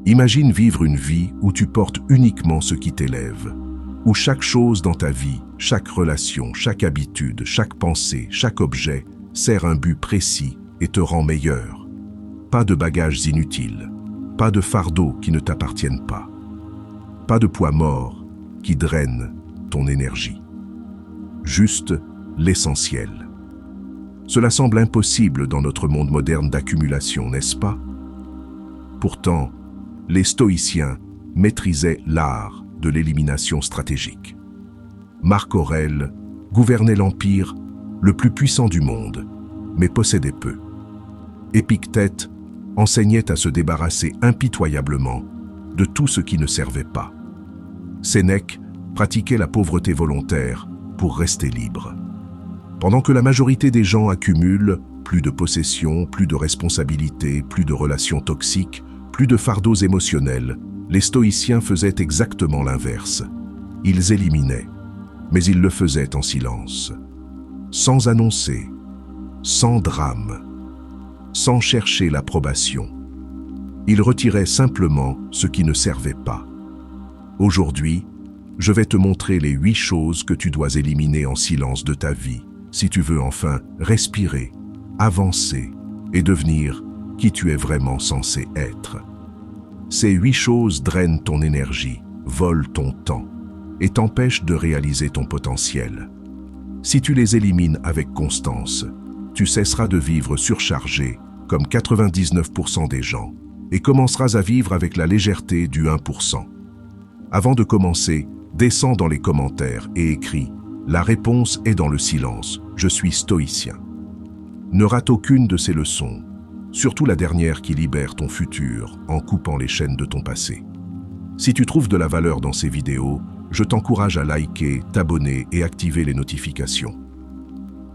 Imagine vivre une vie où tu portes uniquement ce qui t'élève, où chaque chose dans ta vie, chaque relation, chaque habitude, chaque pensée, chaque objet sert un but précis et te rend meilleur. Pas de bagages inutiles, pas de fardeaux qui ne t'appartiennent pas, pas de poids mort qui draine ton énergie. Juste l'essentiel. Cela semble impossible dans notre monde moderne d'accumulation, n'est-ce pas? Pourtant, les stoïciens maîtrisaient l'art de l'élimination stratégique. Marc Aurèle gouvernait l'empire le plus puissant du monde, mais possédait peu. Épictète enseignait à se débarrasser impitoyablement de tout ce qui ne servait pas. Sénèque pratiquait la pauvreté volontaire pour rester libre. Pendant que la majorité des gens accumulent plus de possessions, plus de responsabilités, plus de relations toxiques, plus de fardeaux émotionnels, les stoïciens faisaient exactement l'inverse. Ils éliminaient, mais ils le faisaient en silence, sans annoncer, sans drame, sans chercher l'approbation. Ils retiraient simplement ce qui ne servait pas. Aujourd'hui, je vais te montrer les 8 choses que tu dois éliminer en silence de ta vie, si tu veux enfin respirer, avancer et devenir qui tu es vraiment censé être. Ces 8 choses drainent ton énergie, volent ton temps et t'empêchent de réaliser ton potentiel. Si tu les élimines avec constance, tu cesseras de vivre surchargé comme 99% des gens et commenceras à vivre avec la légèreté du 1%. Avant de commencer, descends dans les commentaires et écris « La réponse est dans le silence, je suis stoïcien ». Ne rate aucune de ces leçons, surtout la dernière qui libère ton futur en coupant les chaînes de ton passé. Si tu trouves de la valeur dans ces vidéos, je t'encourage à liker, t'abonner et activer les notifications.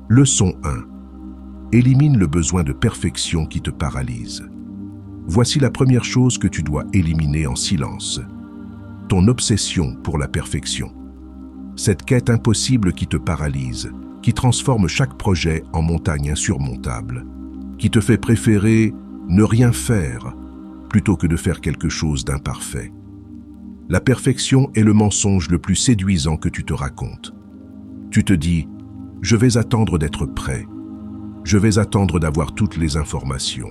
Leçon 1. Élimine le besoin de perfection qui te paralyse. Voici la première chose que tu dois éliminer en silence. Ton obsession pour la perfection. Cette quête impossible qui te paralyse, qui transforme chaque projet en montagne insurmontable, qui te fait préférer ne rien faire plutôt que de faire quelque chose d'imparfait. La perfection est le mensonge le plus séduisant que tu te racontes. Tu te dis « Je vais attendre d'être prêt. Je vais attendre d'avoir toutes les informations.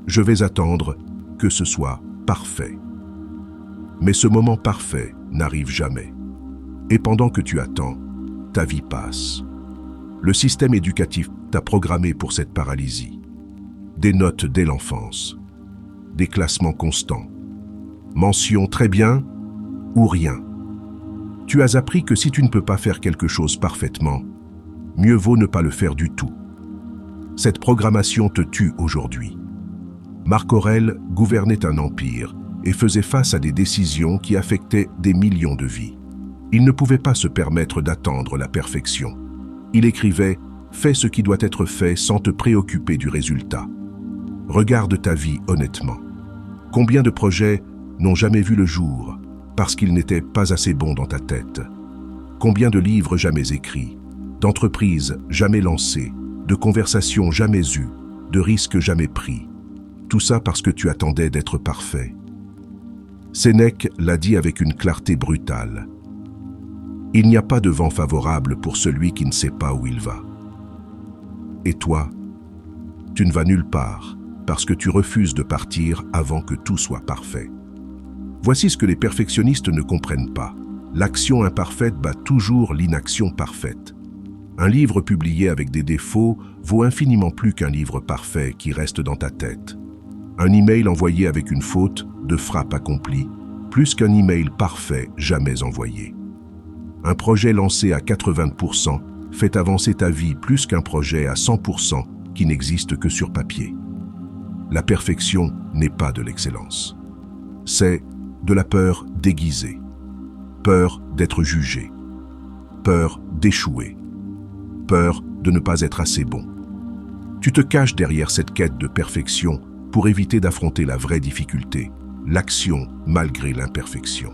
Je vais attendre que ce soit parfait. » Mais ce moment parfait n'arrive jamais. Et pendant que tu attends, ta vie passe. Le système éducatif t'a programmé pour cette paralysie. Des notes dès l'enfance, des classements constants, mention très bien ou rien. Tu as appris que si tu ne peux pas faire quelque chose parfaitement, mieux vaut ne pas le faire du tout. Cette programmation te tue aujourd'hui. Marc Aurèle gouvernait un empire et faisait face à des décisions qui affectaient des millions de vies. Il ne pouvait pas se permettre d'attendre la perfection. Il écrivait « Fais ce qui doit être fait sans te préoccuper du résultat. Regarde ta vie honnêtement. Combien de projets n'ont jamais vu le jour parce qu'ils n'étaient pas assez bons dans ta tête? Combien de livres jamais écrits, d'entreprises jamais lancées, de conversations jamais eues, de risques jamais pris? Tout ça parce que tu attendais d'être parfait. Sénèque l'a dit avec une clarté brutale. Il n'y a pas de vent favorable pour celui qui ne sait pas où il va. Et toi, tu ne vas nulle part parce que tu refuses de partir avant que tout soit parfait. Voici ce que les perfectionnistes ne comprennent pas. L'action imparfaite bat toujours l'inaction parfaite. Un livre publié avec des défauts vaut infiniment plus qu'un livre parfait qui reste dans ta tête. Un email envoyé avec une faute de frappe accomplie, plus qu'un email parfait jamais envoyé. Un projet lancé à 80% fait avancer ta vie plus qu'un projet à 100% qui n'existe que sur papier. La perfection n'est pas de l'excellence. C'est de la peur déguisée. Peur d'être jugé. Peur d'échouer. Peur de ne pas être assez bon. Tu te caches derrière cette quête de perfection pour éviter d'affronter la vraie difficulté, l'action malgré l'imperfection.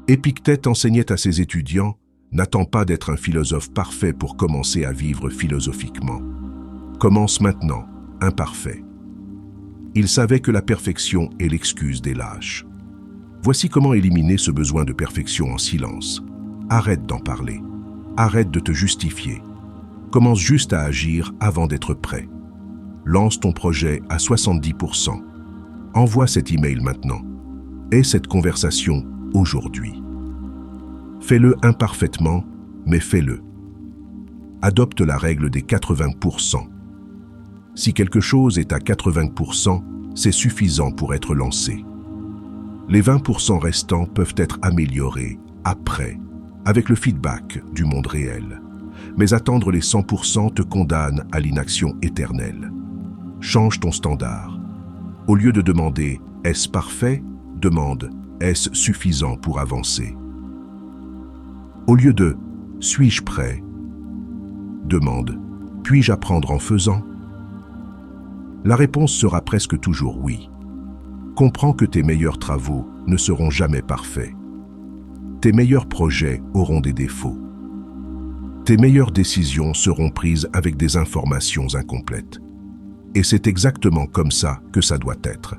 Épictète enseignait à ses étudiants « N'attends pas d'être un philosophe parfait pour commencer à vivre philosophiquement. Commence maintenant, imparfait. » Il savait que la perfection est l'excuse des lâches. Voici comment éliminer ce besoin de perfection en silence. Arrête d'en parler. Arrête de te justifier. Commence juste à agir avant d'être prêt. Lance ton projet à 70%. Envoie cet email maintenant. Aie cette conversation aujourd'hui. Fais-le imparfaitement, mais fais-le. Adopte la règle des 80%. Si quelque chose est à 80%, c'est suffisant pour être lancé. Les 20% restants peuvent être améliorés après, avec le feedback du monde réel. Mais attendre les 100% te condamne à l'inaction éternelle. Change ton standard. Au lieu de demander « est-ce parfait ?», demande « est-ce suffisant pour avancer ?» Au lieu de « suis-je prêt ?», demande « puis-je apprendre en faisant ?» La réponse sera presque toujours oui. Comprends que tes meilleurs travaux ne seront jamais parfaits. Tes meilleurs projets auront des défauts. Tes meilleures décisions seront prises avec des informations incomplètes. Et c'est exactement comme ça que ça doit être.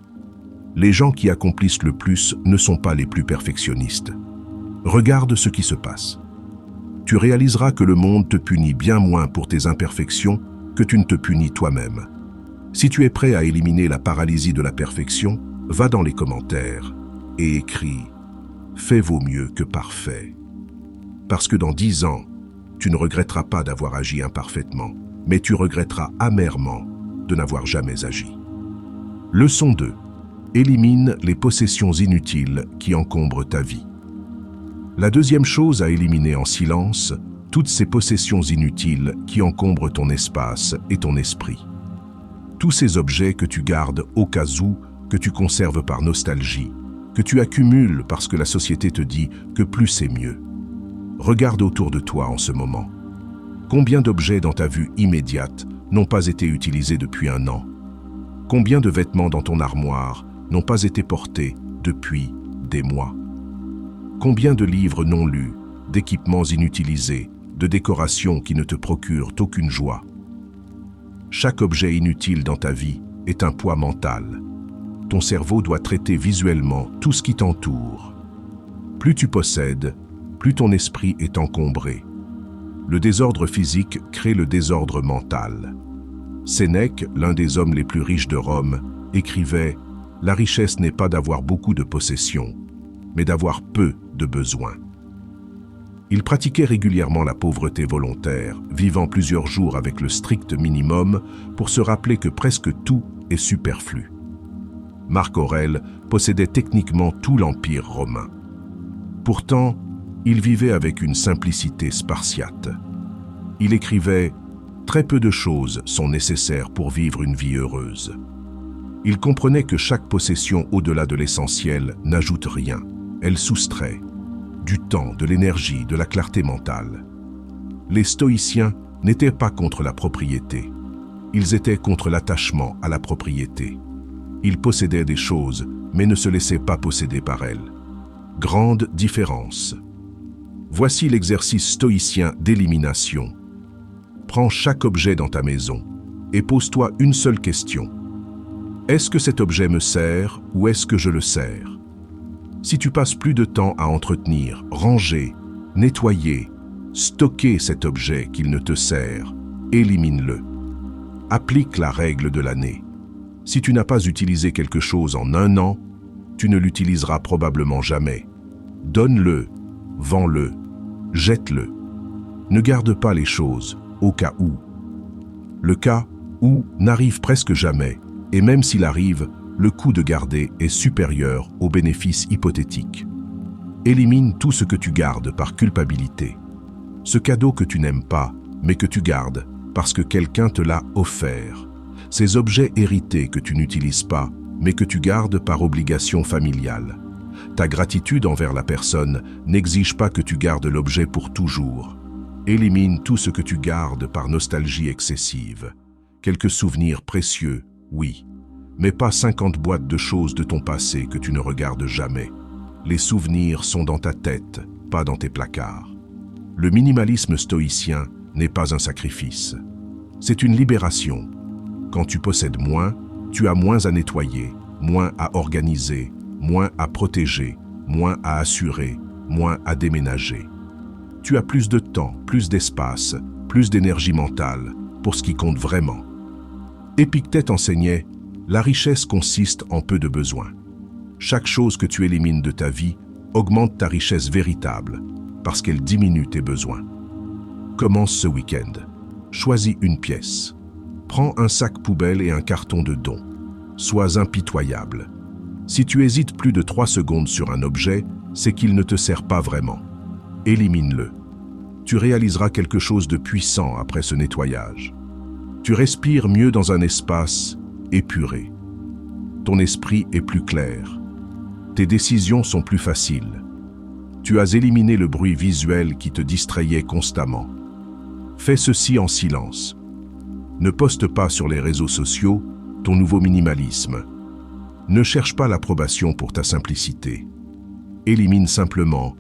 Les gens qui accomplissent le plus ne sont pas les plus perfectionnistes. Regarde ce qui se passe. Tu réaliseras que le monde te punit bien moins pour tes imperfections que tu ne te punis toi-même. Si tu es prêt à éliminer la paralysie de la perfection, va dans les commentaires et écris « Fais vaut mieux que parfait ». Parce que dans 10 ans, tu ne regretteras pas d'avoir agi imparfaitement, mais tu regretteras amèrement de n'avoir jamais agi. Leçon 2. Élimine les possessions inutiles qui encombrent ta vie. La deuxième chose à éliminer en silence, toutes ces possessions inutiles qui encombrent ton espace et ton esprit. Tous ces objets que tu gardes au cas où, que tu conserves par nostalgie, que tu accumules parce que la société te dit que plus c'est mieux. Regarde autour de toi en ce moment. Combien d'objets dans ta vue immédiate n'ont pas été utilisés depuis 1 an? Combien de vêtements dans ton armoire n'ont pas été portés depuis des mois? Combien de livres non lus, d'équipements inutilisés, de décorations qui ne te procurent aucune joie? Chaque objet inutile dans ta vie est un poids mental. Ton cerveau doit traiter visuellement tout ce qui t'entoure. Plus tu possèdes, plus ton esprit est encombré. Le désordre physique crée le désordre mental. Sénèque, l'un des hommes les plus riches de Rome, écrivait « La richesse n'est pas d'avoir beaucoup de possessions, mais d'avoir peu de besoins ». Il pratiquait régulièrement la pauvreté volontaire, vivant plusieurs jours avec le strict minimum pour se rappeler que presque tout est superflu. Marc Aurèle possédait techniquement tout l'Empire romain. Pourtant, il vivait avec une simplicité spartiate. Il écrivait « Très peu de choses sont nécessaires pour vivre une vie heureuse ». Il comprenait que chaque possession au-delà de l'essentiel n'ajoute rien, elle soustrait du temps, de l'énergie, de la clarté mentale. Les stoïciens n'étaient pas contre la propriété. Ils étaient contre l'attachement à la propriété. Ils possédaient des choses, mais ne se laissaient pas posséder par elles. Grande différence. Voici l'exercice stoïcien d'élimination. Prends chaque objet dans ta maison et pose-toi une seule question. Est-ce que cet objet me sert ou est-ce que je le sers? Si tu passes plus de temps à entretenir, ranger, nettoyer, stocker cet objet qu'il ne te sert, élimine-le. Applique la règle de l'année. Si tu n'as pas utilisé quelque chose en 1 an, tu ne l'utiliseras probablement jamais. Donne-le, vends-le, jette-le. Ne garde pas les choses au cas où. Le cas où n'arrive presque jamais, et même s'il arrive, le coût de garder est supérieur au bénéfice hypothétique. Élimine tout ce que tu gardes par culpabilité. Ce cadeau que tu n'aimes pas, mais que tu gardes parce que quelqu'un te l'a offert. Ces objets hérités que tu n'utilises pas, mais que tu gardes par obligation familiale. Ta gratitude envers la personne n'exige pas que tu gardes l'objet pour toujours. Élimine tout ce que tu gardes par nostalgie excessive. Quelques souvenirs précieux, oui, mais pas 50 boîtes de choses de ton passé que tu ne regardes jamais. Les souvenirs sont dans ta tête, pas dans tes placards. Le minimalisme stoïcien n'est pas un sacrifice. C'est une libération. Quand tu possèdes moins, Tu as moins à nettoyer, moins à organiser, moins à protéger, moins à assurer, moins à déménager. Tu as plus de temps, plus d'espace, plus d'énergie mentale pour ce qui compte vraiment. Épictète enseignait, la richesse consiste en peu de besoins. Chaque chose que tu élimines de ta vie augmente ta richesse véritable parce qu'elle diminue tes besoins. Commence ce week-end. Choisis une pièce. Prends un sac poubelle et un carton de dons. Sois impitoyable. Si tu hésites plus de 3 secondes sur un objet, c'est qu'il ne te sert pas vraiment. Élimine-le. Tu réaliseras quelque chose de puissant après ce nettoyage. Tu respires mieux dans un espace épuré. Ton esprit est plus clair. Tes décisions sont plus faciles. Tu as éliminé le bruit visuel qui te distrayait constamment. Fais ceci en silence. Ne poste pas sur les réseaux sociaux ton nouveau minimalisme. Ne cherche pas l'approbation pour ta simplicité. Élimine simplement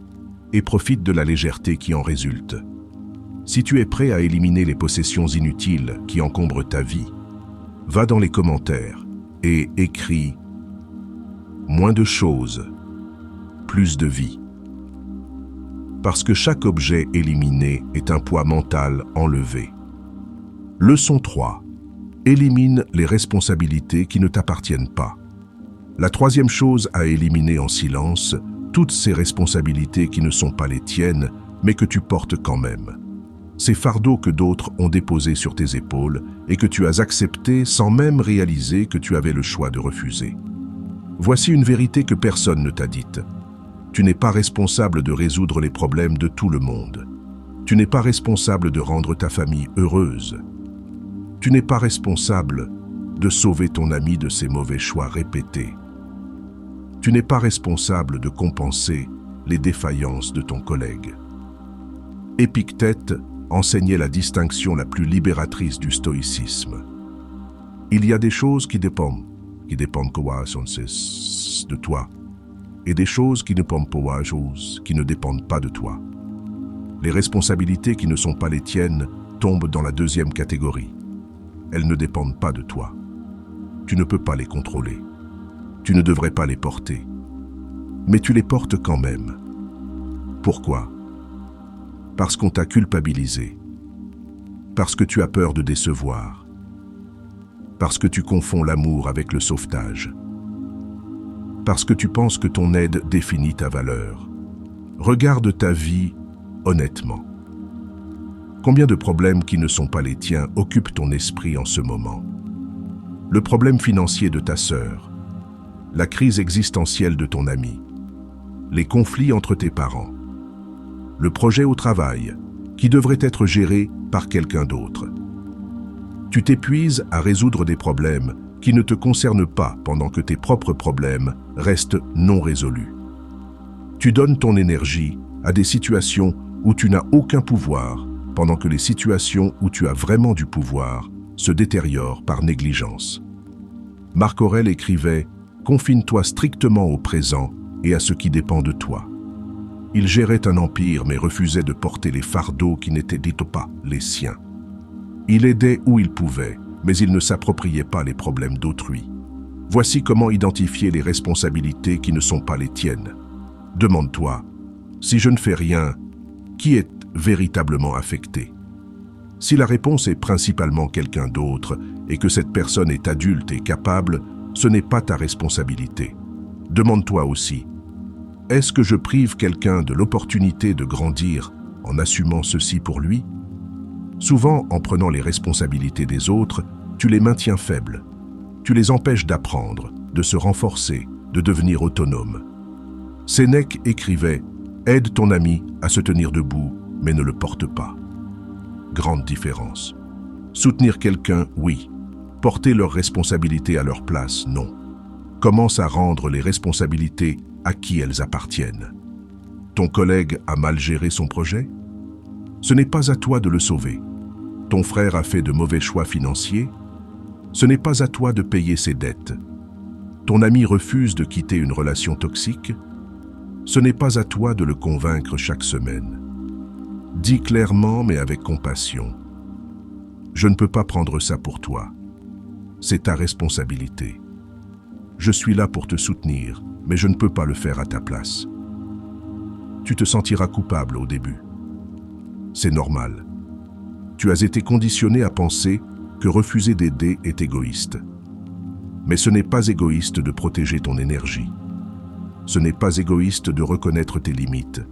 et profite de la légèreté qui en résulte. Si tu es prêt à éliminer les possessions inutiles qui encombrent ta vie, va dans les commentaires et écris « Moins de choses, plus de vie ». Parce que chaque objet éliminé est un poids mental enlevé. Leçon 3. Élimine les responsabilités qui ne t'appartiennent pas. La troisième chose à éliminer en silence, toutes ces responsabilités qui ne sont pas les tiennes, mais que tu portes quand même. Ces fardeaux que d'autres ont déposés sur tes épaules et que tu as acceptés sans même réaliser que tu avais le choix de refuser. Voici une vérité que personne ne t'a dite. Tu n'es pas responsable de résoudre les problèmes de tout le monde. Tu n'es pas responsable de rendre ta famille heureuse. Tu n'es pas responsable de sauver ton ami de ses mauvais choix répétés. Tu n'es pas responsable de compenser les défaillances de ton collègue. Épictète enseignait la distinction la plus libératrice du stoïcisme. Il y a des choses qui dépendent de toi, et des choses qui ne dépendent pas de toi. Les responsabilités qui ne sont pas les tiennes tombent dans la deuxième catégorie. Elles ne dépendent pas de toi. Tu ne peux pas les contrôler. Tu ne devrais pas les porter. Mais tu les portes quand même. Pourquoi? Parce qu'on t'a culpabilisé. Parce que tu as peur de décevoir. Parce que tu confonds l'amour avec le sauvetage. Parce que tu penses que ton aide définit ta valeur. Regarde ta vie honnêtement. Combien de problèmes qui ne sont pas les tiens occupent ton esprit en ce moment? Le problème financier de ta sœur, la crise existentielle de ton ami, les conflits entre tes parents, le projet au travail qui devrait être géré par quelqu'un d'autre. Tu t'épuises à résoudre des problèmes qui ne te concernent pas pendant que tes propres problèmes restent non résolus. Tu donnes ton énergie à des situations où tu n'as aucun pouvoir, pendant que les situations où tu as vraiment du pouvoir se détériorent par négligence. Marc Aurèle écrivait « Confine-toi strictement au présent et à ce qui dépend de toi ». Il gérait un empire mais refusait de porter les fardeaux qui n'étaient dits pas les siens. Il aidait où il pouvait, mais il ne s'appropriait pas les problèmes d'autrui. Voici comment identifier les responsabilités qui ne sont pas les tiennes. Demande-toi, si je ne fais rien, qui est véritablement affecté? Si la réponse est principalement quelqu'un d'autre et que cette personne est adulte et capable, ce n'est pas ta responsabilité. Demande-toi aussi, est-ce que je prive quelqu'un de l'opportunité de grandir en assumant ceci pour lui? Souvent, en prenant les responsabilités des autres, tu les maintiens faibles. Tu les empêches d'apprendre, de se renforcer, de devenir autonome. Sénèque écrivait « Aide ton ami à se tenir debout, mais ne le porte pas ». Grande différence. Soutenir quelqu'un, oui. Porter leurs responsabilités à leur place, non. Commence à rendre les responsabilités à qui elles appartiennent. Ton collègue a mal géré son projet? Ce n'est pas à toi de le sauver. Ton frère a fait de mauvais choix financiers? Ce n'est pas à toi de payer ses dettes. Ton ami refuse de quitter une relation toxique? Ce n'est pas à toi de le convaincre chaque semaine. Dis clairement mais avec compassion. Je ne peux pas prendre ça pour toi. c'est ta responsabilité. Je suis là pour te soutenir, mais je ne peux pas le faire à ta place. Tu te sentiras coupable au début. C'est normal. Tu as été conditionné à penser que refuser d'aider est égoïste. Mais ce n'est pas égoïste de protéger ton énergie. Ce n'est pas égoïste de reconnaître tes limites.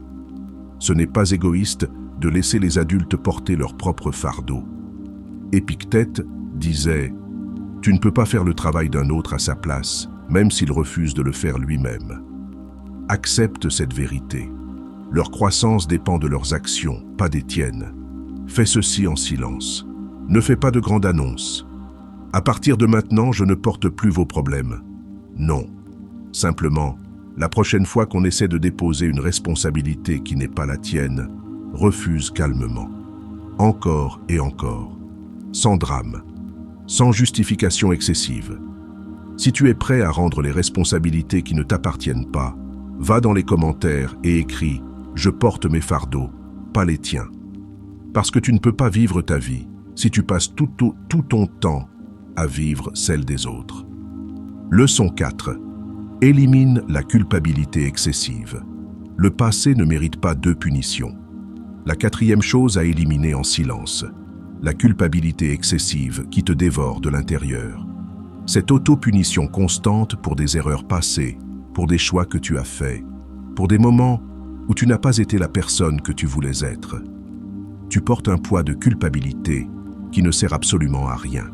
Ce n'est pas égoïste de laisser les adultes porter leur propre fardeau. Épictète disait « Tu ne peux pas faire le travail d'un autre à sa place, même s'il refuse de le faire lui-même. » Accepte cette vérité. Leur croissance dépend de leurs actions, pas des tiennes. Fais ceci en silence. Ne fais pas de grandes annonces. À partir de maintenant, je ne porte plus vos problèmes. Non. Simplement, la prochaine fois qu'on essaie de déposer une responsabilité qui n'est pas la tienne, refuse calmement. Encore et encore. Sans drame. Sans justification excessive. Si tu es prêt à rendre les responsabilités qui ne t'appartiennent pas, va dans les commentaires et écris « Je porte mes fardeaux, pas les tiens ». Parce que tu ne peux pas vivre ta vie si tu passes tout ton temps à vivre celle des autres. Leçon 4. Élimine la culpabilité excessive. Le passé ne mérite pas deux punitions. La quatrième chose à éliminer en silence. La culpabilité excessive qui te dévore de l'intérieur. Cette auto-punition constante pour des erreurs passées, pour des choix que tu as faits, pour des moments où tu n'as pas été la personne que tu voulais être. Tu portes un poids de culpabilité qui ne sert absolument à rien.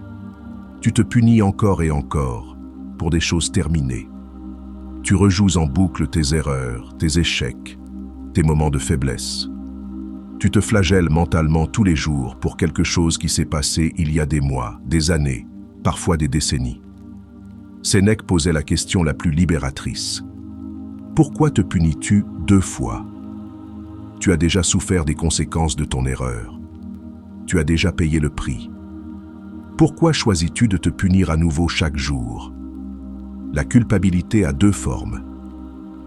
Tu te punis encore et encore pour des choses terminées. Tu rejoues en boucle tes erreurs, tes échecs, tes moments de faiblesse. Tu te flagelles mentalement tous les jours pour quelque chose qui s'est passé il y a des mois, des années, parfois des décennies. Sénèque posait la question la plus libératrice. Pourquoi te punis-tu deux fois? Tu as déjà souffert des conséquences de ton erreur. Tu as déjà payé le prix. Pourquoi choisis-tu de te punir à nouveau chaque jour? La culpabilité a deux formes.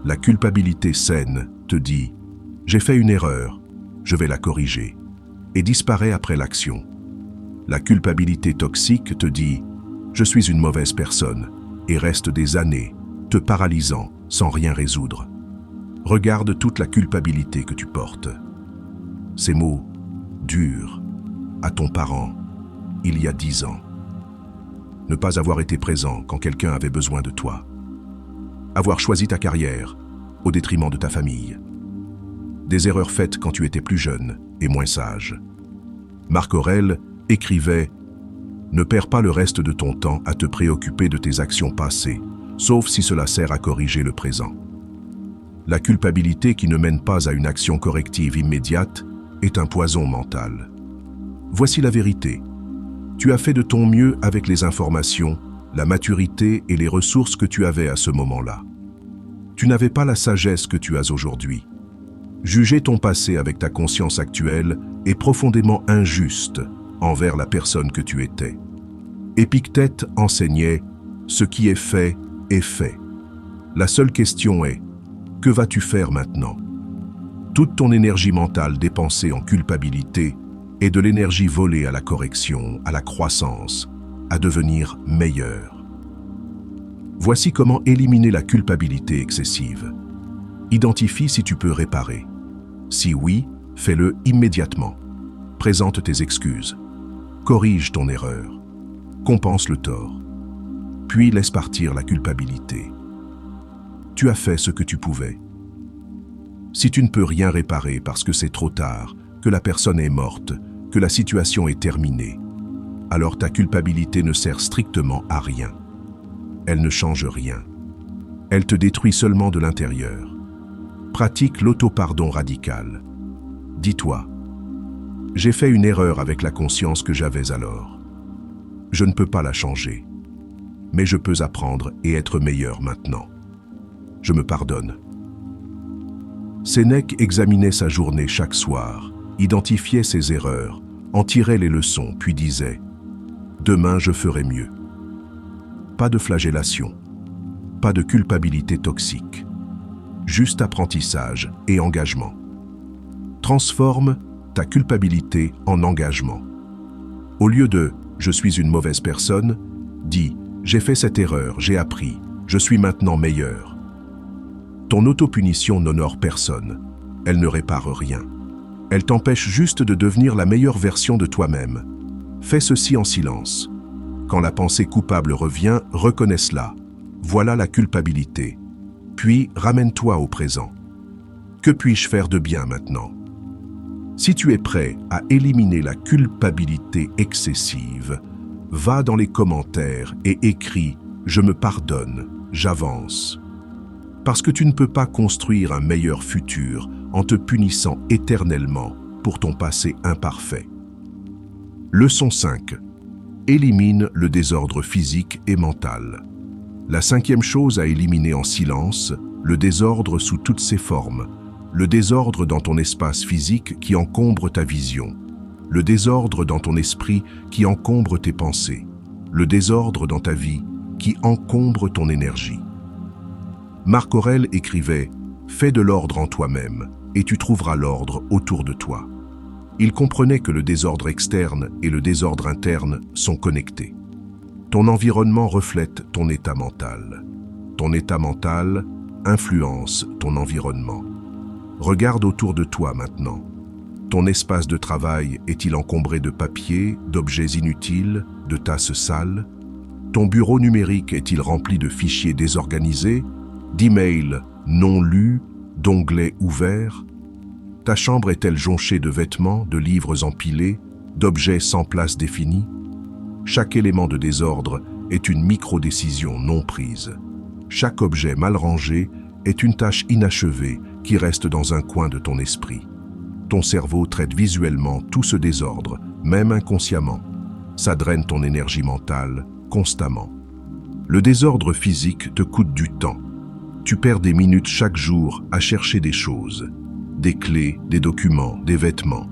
La culpabilité saine te dit « J'ai fait une erreur, je vais la corriger » et disparaît après l'action. La culpabilité toxique te dit « Je suis une mauvaise personne » et reste des années, te paralysant sans rien résoudre. Regarde toute la culpabilité que tu portes. Ces mots durs à ton parent il y a 10 ans. Ne pas avoir été présent quand quelqu'un avait besoin de toi. Avoir choisi ta carrière au détriment de ta famille. Des erreurs faites quand tu étais plus jeune et moins sage. Marc Aurèle écrivait « Ne perds pas le reste de ton temps à te préoccuper de tes actions passées, sauf si cela sert à corriger le présent. » La culpabilité qui ne mène pas à une action corrective immédiate est un poison mental. Voici la vérité. Tu as fait de ton mieux avec les informations, la maturité et les ressources que tu avais à ce moment-là. Tu n'avais pas la sagesse que tu as aujourd'hui. Juger ton passé avec ta conscience actuelle est profondément injuste envers la personne que tu étais. Épictète enseignait « Ce qui est fait, est fait ». La seule question est « Que vas-tu faire maintenant ?» Toute ton énergie mentale dépensée en culpabilité est de l'énergie volée à la correction, à la croissance, à devenir meilleur. Voici comment éliminer la culpabilité excessive. Identifie si tu peux réparer. Si oui, fais-le immédiatement. Présente tes excuses. Corrige ton erreur. Compense le tort. Puis laisse partir la culpabilité. Tu as fait ce que tu pouvais. Si tu ne peux rien réparer parce que c'est trop tard, que la personne est morte, que la situation est terminée, alors ta culpabilité ne sert strictement à rien. Elle ne change rien. Elle te détruit seulement de l'intérieur. Pratique l'auto-pardon radical. Dis-toi, j'ai fait une erreur avec la conscience que j'avais alors. Je ne peux pas la changer, mais je peux apprendre et être meilleur maintenant. Je me pardonne. Sénèque examinait sa journée chaque soir, identifiait ses erreurs, en tirait les leçons, puis disait « Demain, je ferai mieux ». Pas de flagellation, pas de culpabilité toxique, juste apprentissage et engagement. Transforme ta culpabilité en engagement. Au lieu de « je suis une mauvaise personne », Dis, j'ai fait cette erreur, j'ai appris, je suis maintenant meilleur. Ton autopunition n'honore personne, elle ne répare rien. Elle t'empêche juste de devenir la meilleure version de toi-même. Fais ceci en silence. Quand la pensée coupable revient, reconnais-la. Voilà la culpabilité. Puis, ramène-toi au présent. Que puis-je faire de bien maintenant? Si tu es prêt à éliminer la culpabilité excessive, va dans les commentaires et écris « Je me pardonne, j'avance ». Parce que tu ne peux pas construire un meilleur futur en te punissant éternellement pour ton passé imparfait. Leçon 5. Élimine le désordre physique et mental. La 5e chose à éliminer en silence, le désordre sous toutes ses formes. Le désordre dans ton espace physique qui encombre ta vision. Le désordre dans ton esprit qui encombre tes pensées. Le désordre dans ta vie qui encombre ton énergie. Marc Aurèle écrivait « Fais de l'ordre en toi-même et tu trouveras l'ordre autour de toi ». Il comprenait que le désordre externe et le désordre interne sont connectés. Ton environnement reflète ton état mental. Ton état mental influence ton environnement. Regarde autour de toi maintenant. Ton espace de travail est-il encombré de papier, d'objets inutiles, de tasses sales? Ton bureau numérique est-il rempli de fichiers désorganisés, d'emails non lus, d'onglets ouverts? Ta chambre est-elle jonchée de vêtements, de livres empilés, d'objets sans place définie? Chaque élément de désordre est une micro-décision non prise. Chaque objet mal rangé est une tâche inachevée qui reste dans un coin de ton esprit. Ton cerveau traite visuellement tout ce désordre, même inconsciemment. Ça draine ton énergie mentale constamment. Le désordre physique te coûte du temps. Tu perds des minutes chaque jour à chercher des choses, des clés, des documents, des vêtements.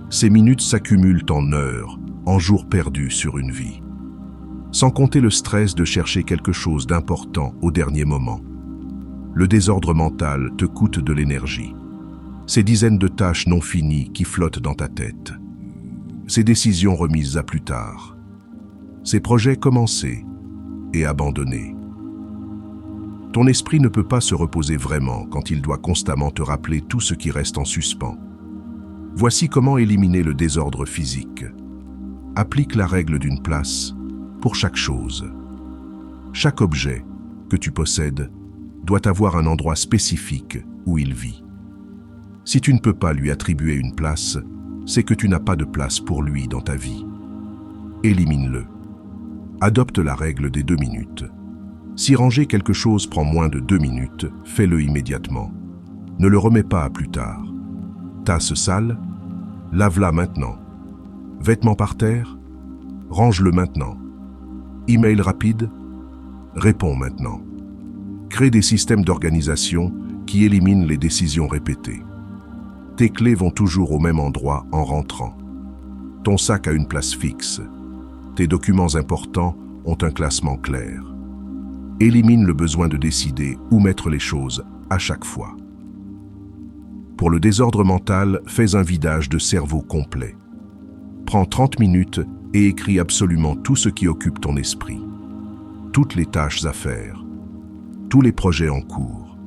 Ces minutes s'accumulent en heures, en jours perdus sur une vie. Sans compter le stress de chercher quelque chose d'important au dernier moment. Le désordre mental te coûte de l'énergie. Ces dizaines de tâches non finies qui flottent dans ta tête. Ces décisions remises à plus tard. Ces projets commencés et abandonnés. Ton esprit ne peut pas se reposer vraiment quand il doit constamment te rappeler tout ce qui reste en suspens. Voici comment éliminer le désordre physique. Applique la règle d'une place pour chaque chose. Chaque objet que tu possèdes doit avoir un endroit spécifique où il vit. Si tu ne peux pas lui attribuer une place, c'est que tu n'as pas de place pour lui dans ta vie. Élimine-le. Adopte la règle des 2 minutes. Si ranger quelque chose prend moins de 2 minutes, fais-le immédiatement. Ne le remets pas à plus tard. Tasse sale, lave-la maintenant. Vêtements par terre, range-le maintenant. Email rapide, réponds maintenant. Crée des systèmes d'organisation qui éliminent les décisions répétées. Tes clés vont toujours au même endroit en rentrant. Ton sac a une place fixe. Tes documents importants ont un classement clair. Élimine le besoin de décider où mettre les choses à chaque fois. Pour le désordre mental, fais un vidage de cerveau complet. Prends 30 minutes et écris absolument tout ce qui occupe ton esprit. Toutes les tâches à faire, tous les projets en cours,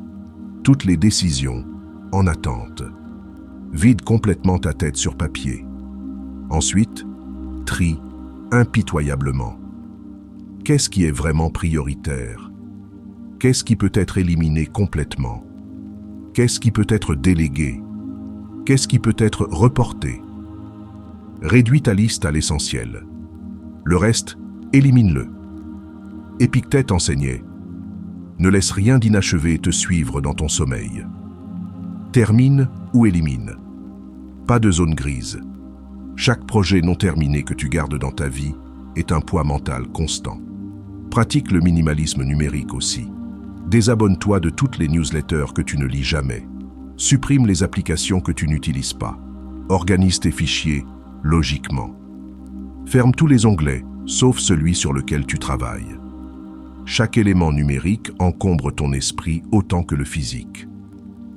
toutes les décisions en attente. Vide complètement ta tête sur papier. Ensuite, trie impitoyablement. Qu'est-ce qui est vraiment prioritaire? Qu'est-ce qui peut être éliminé complètement? Qu'est-ce qui peut être délégué? Qu'est-ce qui peut être reporté? Réduis ta liste à l'essentiel. Le reste, élimine-le. Épictète enseignait « Ne laisse rien d'inachevé te suivre dans ton sommeil. » Termine ou élimine. Pas de zone grise. Chaque projet non terminé que tu gardes dans ta vie est un poids mental constant. Pratique le minimalisme numérique aussi. Désabonne-toi de toutes les newsletters que tu ne lis jamais. Supprime les applications que tu n'utilises pas. Organise tes fichiers logiquement. Ferme tous les onglets, sauf celui sur lequel tu travailles. Chaque élément numérique encombre ton esprit autant que le physique.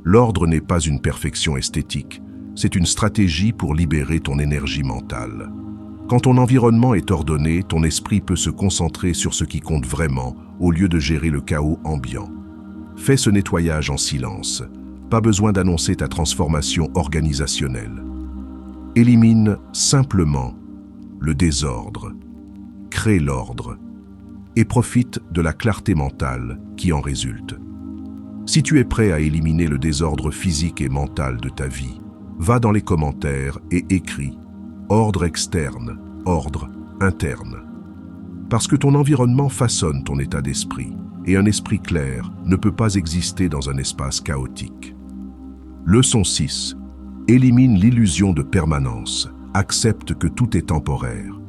L'ordre n'est pas une perfection esthétique, c'est une stratégie pour libérer ton énergie mentale. Quand ton environnement est ordonné, ton esprit peut se concentrer sur ce qui compte vraiment, au lieu de gérer le chaos ambiant. Fais ce nettoyage en silence. Pas besoin d'annoncer ta transformation organisationnelle. Élimine simplement le désordre. Crée l'ordre. Et profite de la clarté mentale qui en résulte. Si tu es prêt à éliminer le désordre physique et mental de ta vie, va dans les commentaires et écris « Ordre externe, ordre interne ». Parce que ton environnement façonne ton état d'esprit, et un esprit clair ne peut pas exister dans un espace chaotique. Leçon 6. Élimine l'illusion de permanence. Accepte que tout est temporaire.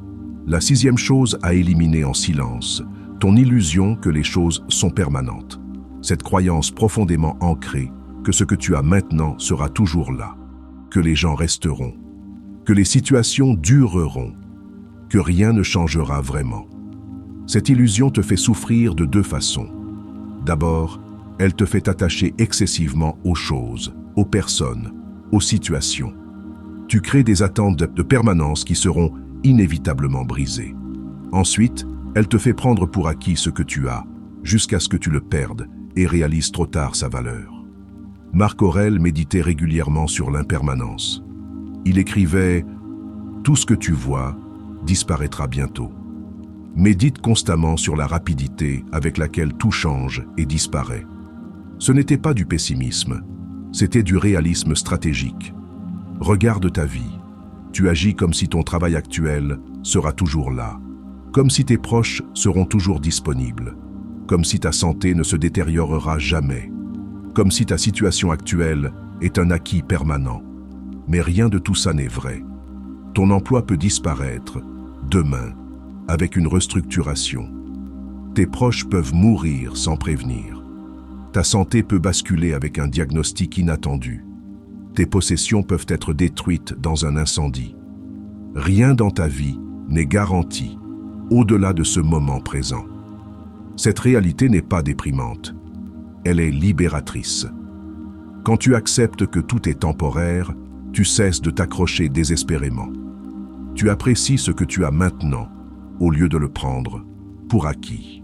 La 6e chose à éliminer en silence, ton illusion que les choses sont permanentes. Cette croyance profondément ancrée que ce que tu as maintenant sera toujours là, que les gens resteront, que les situations dureront, que rien ne changera vraiment. Cette illusion te fait souffrir de 2 façons. D'abord, elle te fait t'attacher excessivement aux choses, aux personnes, aux situations. Tu crées des attentes de permanence qui seront inévitablement brisées. Ensuite, elle te fait prendre pour acquis ce que tu as, jusqu'à ce que tu le perdes et réalises trop tard sa valeur. Marc Aurèle méditait régulièrement sur l'impermanence. Il écrivait « Tout ce que tu vois disparaîtra bientôt ». Médite constamment sur la rapidité avec laquelle tout change et disparaît. Ce n'était pas du pessimisme, c'était du réalisme stratégique. Regarde ta vie. Tu agis comme si ton travail actuel sera toujours là, comme si tes proches seront toujours disponibles, comme si ta santé ne se détériorera jamais, comme si ta situation actuelle est un acquis permanent. Mais rien de tout ça n'est vrai. Ton emploi peut disparaître demain avec une restructuration. Tes proches peuvent mourir sans prévenir. Ta santé peut basculer avec un diagnostic inattendu. Tes possessions peuvent être détruites dans un incendie. Rien dans ta vie n'est garanti au-delà de ce moment présent. Cette réalité n'est pas déprimante. Elle est libératrice. Quand tu acceptes que tout est temporaire, tu cesses de t'accrocher désespérément. Tu apprécies ce que tu as maintenant, au lieu de le prendre pour acquis.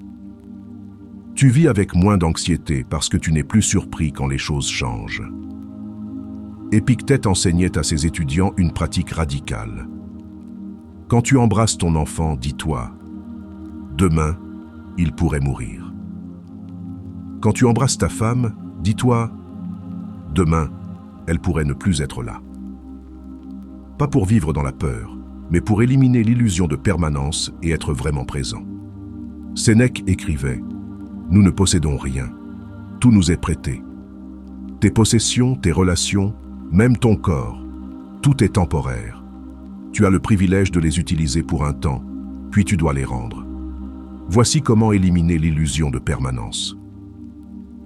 Tu vis avec moins d'anxiété parce que tu n'es plus surpris quand les choses changent. Épictète enseignait à ses étudiants une pratique radicale. Quand tu embrasses ton enfant, dis-toi « Demain, il pourrait mourir ». Quand tu embrasses ta femme, dis-toi « Demain, elle pourrait ne plus être là ». Pas pour vivre dans la peur, mais pour éliminer l'illusion de permanence et être vraiment présent. Sénèque écrivait « Nous ne possédons rien, tout nous est prêté. Tes possessions, tes relations, même ton corps, tout est temporaire. Tu as le privilège de les utiliser pour un temps, puis tu dois les rendre. Voici comment éliminer l'illusion de permanence.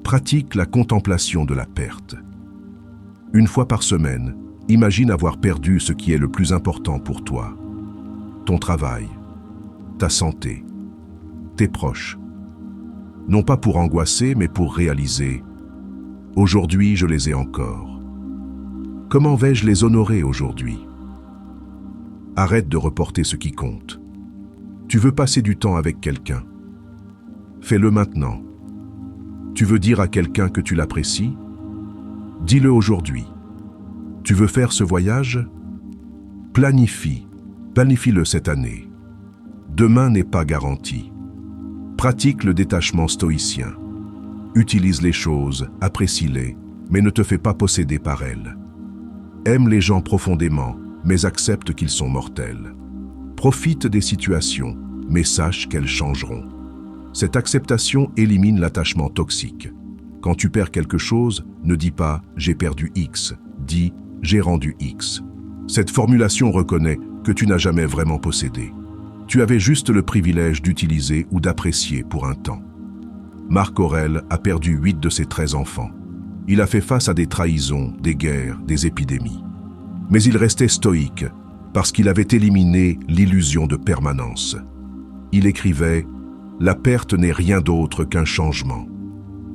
Pratique la contemplation de la perte. Une fois par semaine, imagine avoir perdu ce qui est le plus important pour toi. Ton travail, ta santé, tes proches. Non pas pour angoisser, mais pour réaliser « Aujourd'hui, je les ai encore. Comment vais-je les honorer aujourd'hui ?» Arrête de reporter ce qui compte. Tu veux passer du temps avec quelqu'un. Fais-le maintenant. Tu veux dire à quelqu'un que tu l'apprécies? Dis-le aujourd'hui. Tu veux faire ce voyage? Planifie-le cette année. Demain n'est pas garanti. Pratique le détachement stoïcien. Utilise les choses, apprécie-les, mais ne te fais pas posséder par elles. Aime les gens profondément, mais accepte qu'ils sont mortels. Profite des situations, mais sache qu'elles changeront. Cette acceptation élimine l'attachement toxique. Quand tu perds quelque chose, ne dis pas « j'ai perdu X », dis « j'ai rendu X ». Cette formulation reconnaît que tu n'as jamais vraiment possédé. Tu avais juste le privilège d'utiliser ou d'apprécier pour un temps. Marc Aurèle a perdu 8 de ses 13 enfants. Il a fait face à des trahisons, des guerres, des épidémies. Mais il restait stoïque parce qu'il avait éliminé l'illusion de permanence. Il écrivait « La perte n'est rien d'autre qu'un changement.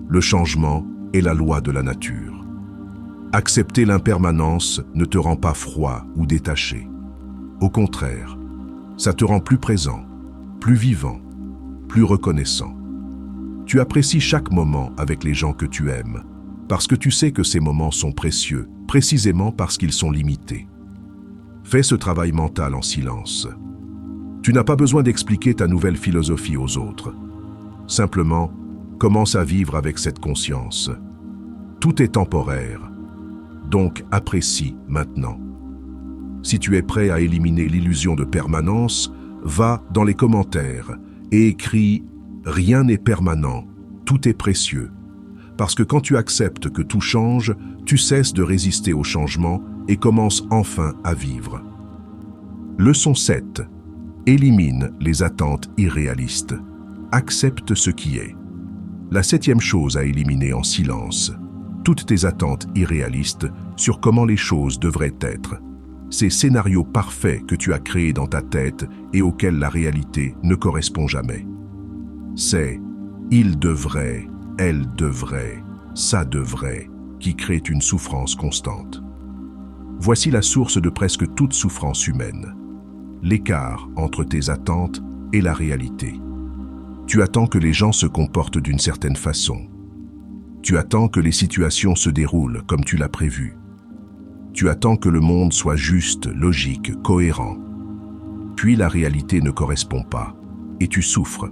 Le changement est la loi de la nature. Accepter l'impermanence ne te rend pas froid ou détaché. Au contraire, Ça te rend plus présent, plus vivant, plus reconnaissant. Tu apprécies chaque moment avec les gens que tu aimes, parce que tu sais que ces moments sont précieux, précisément parce qu'ils sont limités. Fais ce travail mental en silence. Tu n'as pas besoin d'expliquer ta nouvelle philosophie aux autres. Simplement, commence à vivre avec cette conscience. Tout est temporaire, donc apprécie maintenant. Si tu es prêt à éliminer l'illusion de permanence, va dans les commentaires et écris « Rien n'est permanent, tout est précieux ». Parce que quand tu acceptes que tout change, tu cesses de résister au changement et commences enfin à vivre. Leçon 7. Élimine les attentes irréalistes. Accepte ce qui est. La 7e chose à éliminer en silence. Toutes tes attentes irréalistes sur comment les choses devraient être. Ces scénarios parfaits que tu as créés dans ta tête et auxquels la réalité ne correspond jamais. C'est « il devrait », « elle devrait », « ça devrait » qui crée une souffrance constante. Voici la source de presque toute souffrance humaine. L'écart entre tes attentes et la réalité. Tu attends que les gens se comportent d'une certaine façon. Tu attends que les situations se déroulent comme tu l'as prévu. Tu attends que le monde soit juste, logique, cohérent. Puis la réalité ne correspond pas, et tu souffres.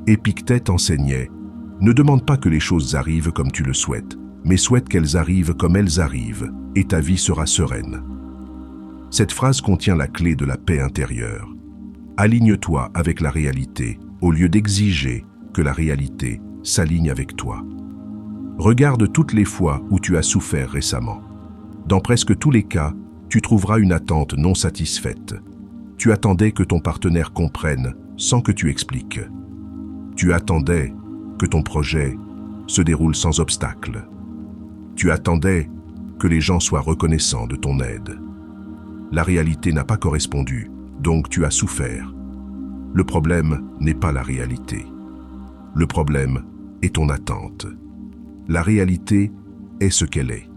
Épictète enseignait « Ne demande pas que les choses arrivent comme tu le souhaites, mais souhaite qu'elles arrivent comme elles arrivent, et ta vie sera sereine. » Cette phrase contient la clé de la paix intérieure. Aligne-toi avec la réalité, au lieu d'exiger que la réalité s'aligne avec toi. Regarde toutes les fois où tu as souffert récemment. Dans presque tous les cas, tu trouveras une attente non satisfaite. Tu attendais que ton partenaire comprenne sans que tu expliques. Tu attendais que ton projet se déroule sans obstacle. Tu attendais que les gens soient reconnaissants de ton aide. La réalité n'a pas correspondu, donc tu as souffert. Le problème n'est pas la réalité. Le problème est ton attente. La réalité est ce qu'elle est.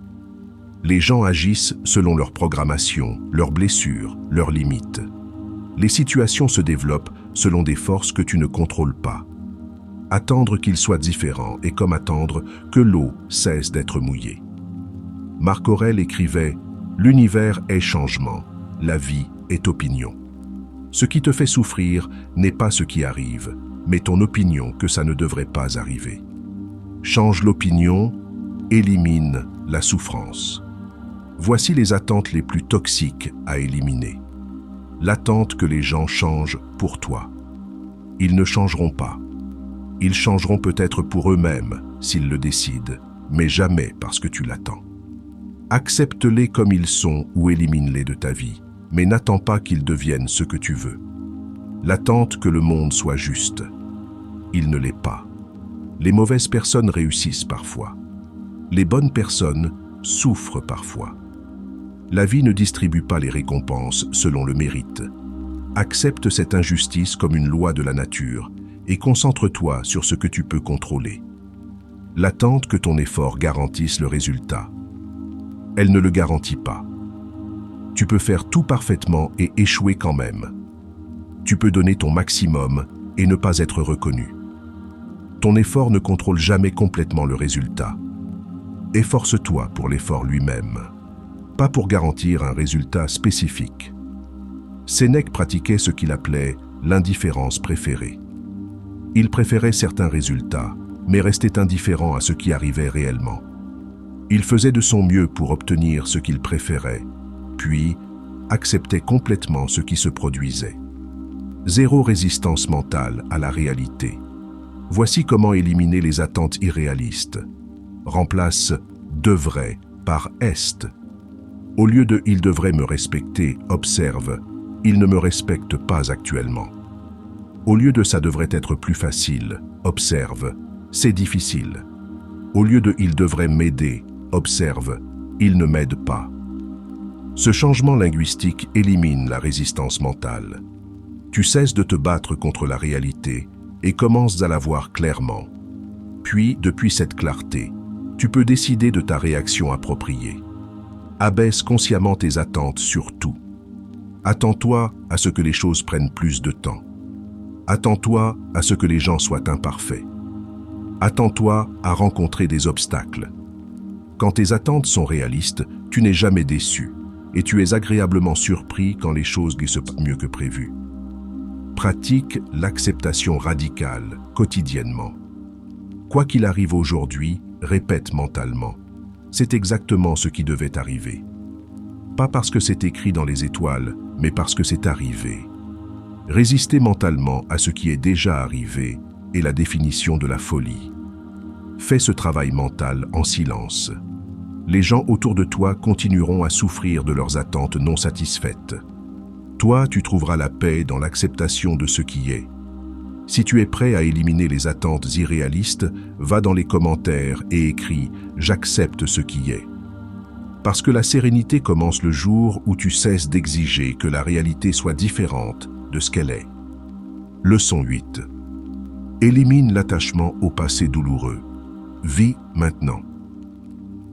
Les gens agissent selon leur programmation, leurs blessures, leurs limites. Les situations se développent selon des forces que tu ne contrôles pas. Attendre qu'ils soient différents est comme attendre que l'eau cesse d'être mouillée. Marc Aurèle écrivait « L'univers est changement, la vie est opinion. Ce qui te fait souffrir n'est pas ce qui arrive, mais ton opinion que ça ne devrait pas arriver. Change l'opinion, élimine la souffrance. » Voici les attentes les plus toxiques à éliminer. L'attente que les gens changent pour toi. Ils ne changeront pas. Ils changeront peut-être pour eux-mêmes s'ils le décident, mais jamais parce que tu l'attends. Accepte-les comme ils sont ou élimine-les de ta vie, mais n'attends pas qu'ils deviennent ce que tu veux. L'attente que le monde soit juste. Il ne l'est pas. Les mauvaises personnes réussissent parfois. Les bonnes personnes souffrent parfois. La vie ne distribue pas les récompenses selon le mérite. Accepte cette injustice comme une loi de la nature et concentre-toi sur ce que tu peux contrôler. L'attente que ton effort garantisse le résultat. Elle ne le garantit pas. Tu peux faire tout parfaitement et échouer quand même. Tu peux donner ton maximum et ne pas être reconnu. Ton effort ne contrôle jamais complètement le résultat. Efforce-toi pour l'effort lui-même, pas pour garantir un résultat spécifique. Sénèque pratiquait ce qu'il appelait l'indifférence préférée. Il préférait certains résultats, mais restait indifférent à ce qui arrivait réellement. Il faisait de son mieux pour obtenir ce qu'il préférait, puis acceptait complètement ce qui se produisait. Zéro résistance mentale à la réalité. Voici comment éliminer les attentes irréalistes. Remplace « devrait » par « est ». Au lieu de « il devrait me respecter », observe « il ne me respecte pas actuellement ». Au lieu de « ça devrait être plus facile », observe « c'est difficile ». Au lieu de « il devrait m'aider », observe « il ne m'aide pas ». Ce changement linguistique élimine la résistance mentale. Tu cesses de te battre contre la réalité et commences à la voir clairement. Puis, depuis cette clarté, tu peux décider de ta réaction appropriée. Abaisse consciemment tes attentes sur tout. Attends-toi à ce que les choses prennent plus de temps. Attends-toi à ce que les gens soient imparfaits. Attends-toi à rencontrer des obstacles. Quand tes attentes sont réalistes, tu n'es jamais déçu et tu es agréablement surpris quand les choses glissent mieux que prévu. Pratique l'acceptation radicale quotidiennement. Quoi qu'il arrive aujourd'hui, répète mentalement. C'est exactement ce qui devait arriver. Pas parce que c'est écrit dans les étoiles, mais parce que c'est arrivé. Résister mentalement à ce qui est déjà arrivé est la définition de la folie. Fais ce travail mental en silence. Les gens autour de toi continueront à souffrir de leurs attentes non satisfaites. Toi, tu trouveras la paix dans l'acceptation de ce qui est. Si tu es prêt à éliminer les attentes irréalistes, va dans les commentaires et écris « J'accepte ce qui est ». Parce que la sérénité commence le jour où tu cesses d'exiger que la réalité soit différente de ce qu'elle est. Leçon 8. Élimine l'attachement au passé douloureux. Vis maintenant.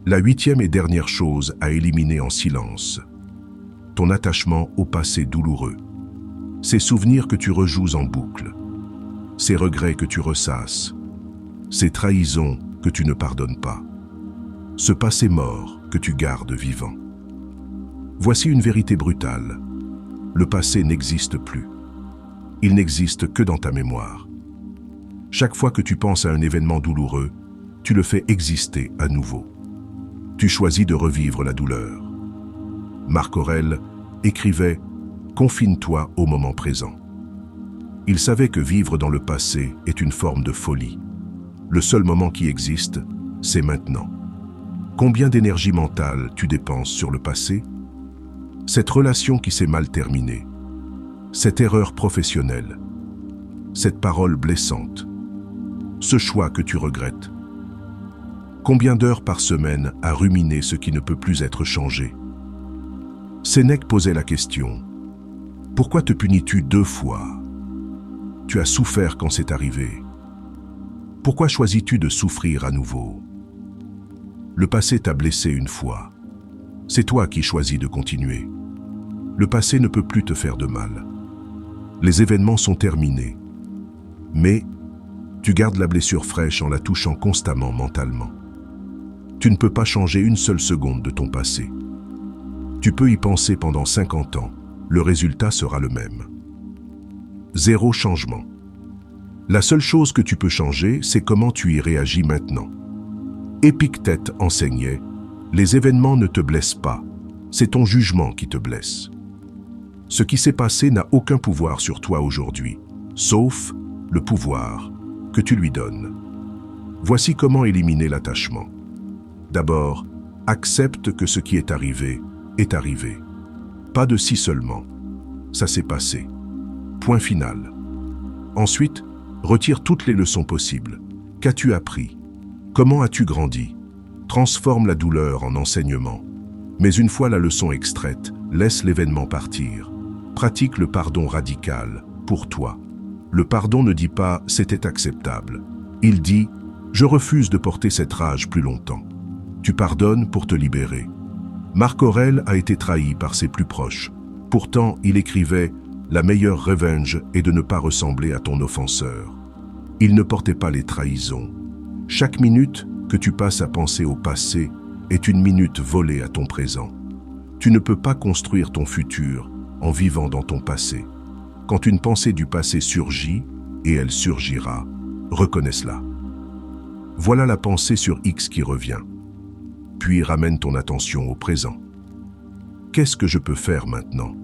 La 8e et dernière chose à éliminer en silence. Ton attachement au passé douloureux. Ces souvenirs que tu rejoues en boucle. Ces regrets que tu ressasses. Ces trahisons que tu ne pardonnes pas. Ce passé mort que tu gardes vivant. Voici une vérité brutale. Le passé n'existe plus. Il n'existe que dans ta mémoire. Chaque fois que tu penses à un événement douloureux, tu le fais exister à nouveau. Tu choisis de revivre la douleur. Marc Aurèle écrivait « Confine-toi au moment présent ». Il savait que vivre dans le passé est une forme de folie. Le seul moment qui existe, c'est maintenant. Combien d'énergie mentale tu dépenses sur le passé? Cette relation qui s'est mal terminée, cette erreur professionnelle, cette parole blessante, ce choix que tu regrettes. Combien d'heures par semaine à ruminer ce qui ne peut plus être changé? Sénèque posait la question « Pourquoi te punis-tu 2 fois? Tu as souffert quand c'est arrivé. Pourquoi choisis-tu de souffrir à nouveau? Le passé t'a blessé une fois. C'est toi qui choisis de continuer. Le passé ne peut plus te faire de mal. Les événements sont terminés. Mais tu gardes la blessure fraîche en la touchant constamment mentalement. Tu ne peux pas changer une seule seconde de ton passé. Tu peux y penser pendant 50 ans, le résultat sera le même. 0 changement. La seule chose que tu peux changer, c'est comment tu y réagis maintenant. Épictète enseignait « Les événements ne te blessent pas, c'est ton jugement qui te blesse. » Ce qui s'est passé n'a aucun pouvoir sur toi aujourd'hui, sauf le pouvoir que tu lui donnes. Voici comment éliminer l'attachement. D'abord, accepte que ce qui est arrivé est arrivé. Pas de si seulement. Ça s'est passé. Point final. Ensuite, retire toutes les leçons possibles. Qu'as-tu appris? Comment as-tu grandi? Transforme la douleur en enseignement. Mais une fois la leçon extraite, laisse l'événement partir. Pratique le pardon radical, pour toi. Le pardon ne dit pas « c'était acceptable ». Il dit « je refuse de porter cette rage plus longtemps ». Tu pardonnes pour te libérer. Marc Aurèle a été trahi par ses plus proches. Pourtant, il écrivait « la meilleure revenge est de ne pas ressembler à ton offenseur ». Il ne portait pas les trahisons. Chaque minute que tu passes à penser au passé est une minute volée à ton présent. Tu ne peux pas construire ton futur en vivant dans ton passé. Quand une pensée du passé surgit, et elle surgira, reconnais cela. Voilà la pensée sur X qui revient. Puis ramène ton attention au présent. Qu'est-ce que je peux faire maintenant?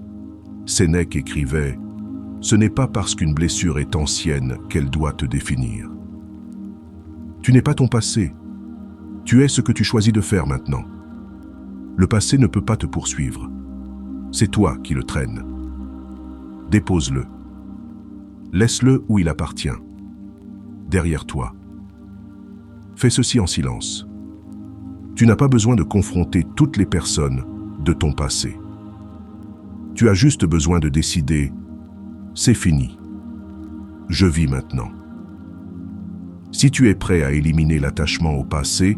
Sénèque écrivait « Ce n'est pas parce qu'une blessure est ancienne qu'elle doit te définir. » Tu n'es pas ton passé. Tu es ce que tu choisis de faire maintenant. Le passé ne peut pas te poursuivre. C'est toi qui le traînes. Dépose-le. Laisse-le où il appartient. Derrière toi. Fais ceci en silence. Tu n'as pas besoin de confronter toutes les personnes de ton passé. Tu as juste besoin de décider « c'est fini. Je vis maintenant ». Si tu es prêt à éliminer l'attachement au passé,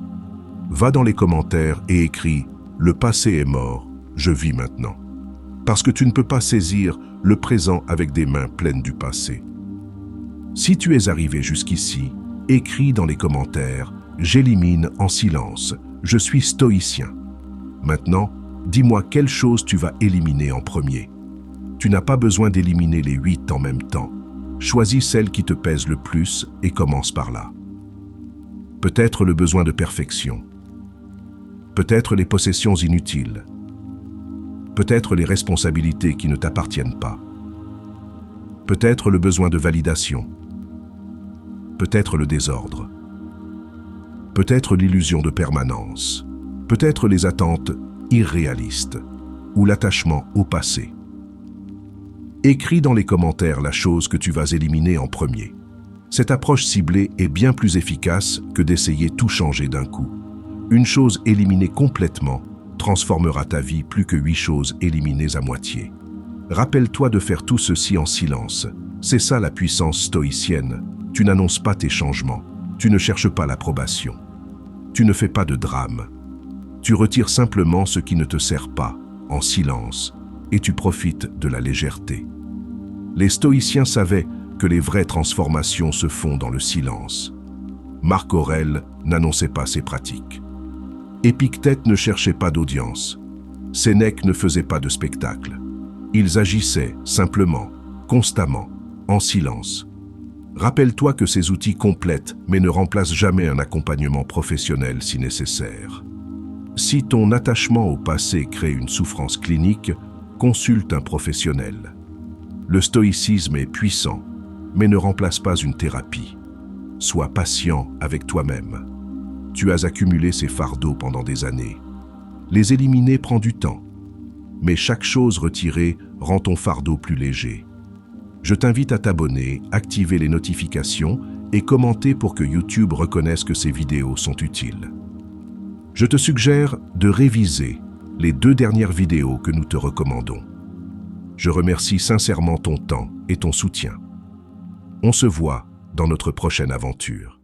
va dans les commentaires et écris « le passé est mort, je vis maintenant ». parce que tu ne peux pas saisir le présent avec des mains pleines du passé. Si tu es arrivé jusqu'ici, écris dans les commentaires « J'élimine en silence, je suis stoïcien ». Maintenant, dis-moi quelle chose tu vas éliminer en premier. Tu n'as pas besoin d'éliminer les 8 en même temps. Choisis celle qui te pèse le plus et commence par là. Peut-être le besoin de perfection. Peut-être les possessions inutiles. Peut-être les responsabilités qui ne t'appartiennent pas. Peut-être le besoin de validation. Peut-être le désordre. Peut-être l'illusion de permanence. Peut-être les attentes irréalistes ou l'attachement au passé. Écris dans les commentaires la chose que tu vas éliminer en premier. Cette approche ciblée est bien plus efficace que d'essayer tout changer d'un coup. Une chose éliminée complètement transformera ta vie plus que 8 choses éliminées à moitié. Rappelle-toi de faire tout ceci en silence. C'est ça la puissance stoïcienne. Tu n'annonces pas tes changements. Tu ne cherches pas l'approbation. Tu ne fais pas de drame. Tu retires simplement ce qui ne te sert pas, en silence, et tu profites de la légèreté. Les stoïciens savaient que les vraies transformations se font dans le silence. Marc Aurèle n'annonçait pas ses pratiques. Épictète ne cherchait pas d'audience. Sénèque ne faisait pas de spectacle. Ils agissaient simplement, constamment, en silence. Rappelle-toi que ces outils complètent mais ne remplacent jamais un accompagnement professionnel si nécessaire. Si ton attachement au passé crée une souffrance clinique, consulte un professionnel. Le stoïcisme est puissant, mais ne remplace pas une thérapie. Sois patient avec toi-même. Tu as accumulé ces fardeaux pendant des années. Les éliminer prend du temps, mais chaque chose retirée rend ton fardeau plus léger. Je t'invite à t'abonner, activer les notifications et commenter pour que YouTube reconnaisse que ces vidéos sont utiles. Je te suggère de réviser les 2 dernières vidéos que nous te recommandons. Je remercie sincèrement ton temps et ton soutien. On se voit dans notre prochaine aventure.